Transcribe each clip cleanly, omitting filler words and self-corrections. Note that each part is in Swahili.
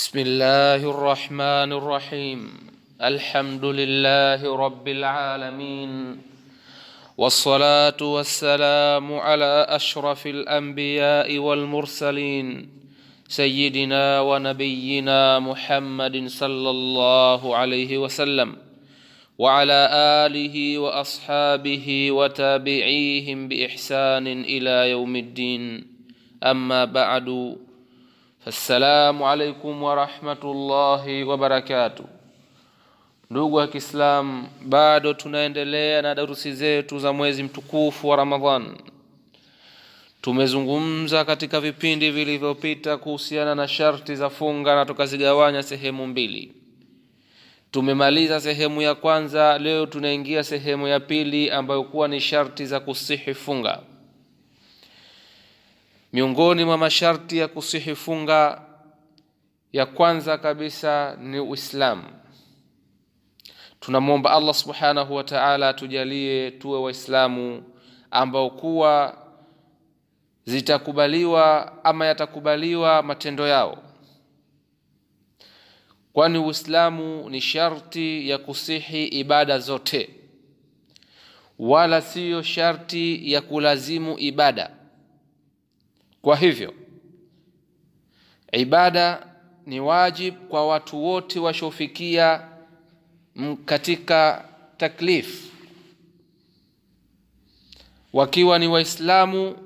بسم الله الرحمن الرحيم. الحمد لله رب العالمين، والصلاة والسلام على أشرف الأنبياء والمرسلين سيدنا ونبينا محمد صلى الله عليه وسلم وعلى آله وأصحابه وتابعيهم بإحسان إلى يوم الدين. أما بعد، Assalamu alaikum wa rahmatullahi wa barakatuh. Ndugu wa Kiislamu, bado tunaendelea na darusi zetu za mwezi mtukufu wa Ramadhan. Tumezungumza katika vipindi vilivyopita kuhusiana na sharti za funga na tukazigawanya sehemu mbili. Tumemaliza sehemu ya kwanza, leo tunaingia sehemu ya pili ambayo kuwa ni sharti za kusihi funga. Miongoni mwa masharti ya kusihi funga ya kwanza kabisa ni Uislamu. Tunamuomba Allah subhanahu wa ta'ala atujalie tuwe waislamu ambao kuwa zitakubaliwa ama yatakubaliwa matendo yao, kwani Uislamu ni sharti ya kusihi ibada zote, wala siyo sharti ya kulazimu ibada. Kwa hivyo ibada ni wajib kwa watu wote washofikia katika taklif, wakiwa ni waislamu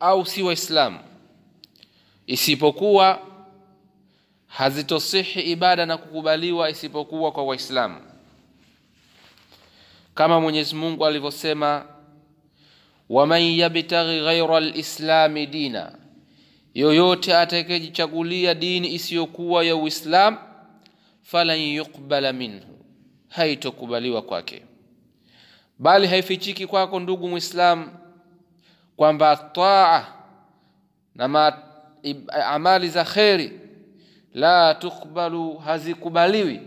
au si waislamu, isipokuwa hazitosihi ibada na kukubaliwa isipokuwa kwa waislamu, kama Mwenyezi Mungu alivyosema, وَمَنْ يَبْتَغِ غَيْرَ الْإِسْلَامِ دِينًا, yoyote atakayejichagulia dini isiyokuwa ya Uislamu, falan yuqbala minhu, haitokubaliwa kwake. Bali haifichiki kwako ndugu Muislam kwamba taa na amali za khairi la tukbalu, hazikubaliwi,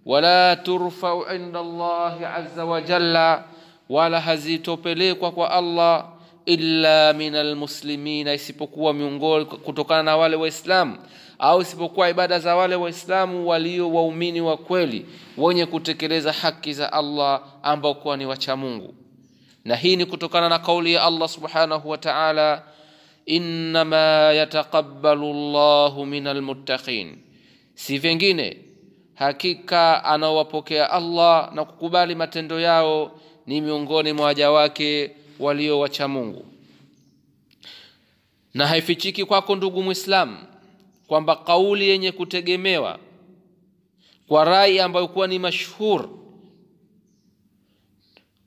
wala turfa'u inda Allah azza wa jalla, wala hazitopelekwa kwa Allah illa minal muslimina, isipokuwa miongoni kutokana na wale waislamu, au isipokuwa ibada za wale waislamu walio waumini wa kweli wenye kutekeleza haki za Allah ambao kwa ni wacha Mungu. Na hii ni kutokana na kauli ya Allah subhanahu wa ta'ala, innama yataqabbalu Allahu minal muttaqin, si vingine hakika anawapokea Allah na kukubali matendo yao ni miongoni mwa waja wake walio wacha Mungu. Na haifichiki kwako ndugu Muislamu kwamba kauli yenye kutegemewa kwa rai ambayo kuwa ni mashhur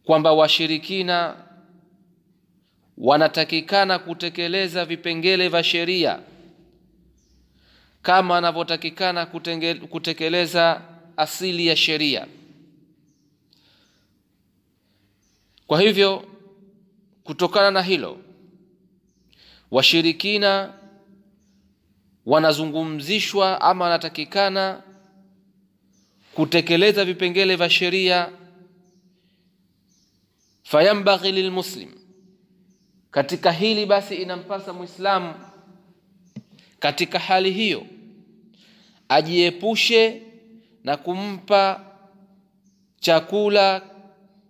kwamba washirikina wanatakikana kutekeleza vipengele vya sheria kama anavyotakikana kutekeleza asili ya sheria. Kwa hivyo kutokana na hilo, washirikina wanazungumzishwa ama wanatakikana kutekeleza vipengele vya sheria. Fayambaghi lilmuslim, katika hili basi inampasa Muislamu katika hali hiyo ajiepushe na kumpa chakula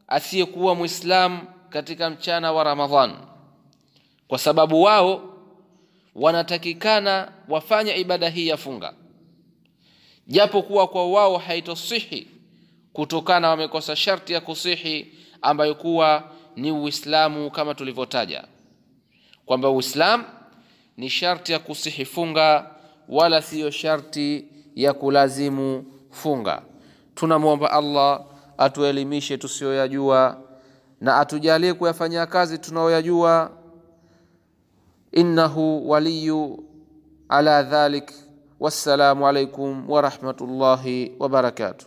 asiyekuwa Muislamu katika mchana wa Ramadhan, kwa sababu wao wanatakikana wafanya ibada hii ya funga, japo kuwa kwa wao haitosihi kutokana wamekosa sharti ya kusihi ambayo kuwa ni Uislamu, kama tulivyotaja kwamba Uislamu ni sharti ya kusihi funga wala siyo sharti ya kulazimu funga. Tunamuomba Allah atuelimishe tusiyoyajua na atujalie kuyafanyia kazi tunayoyajua. Innahu waliyu ala dhalik. Wassalamu alaikum wa rahmatullahi wa barakatuh.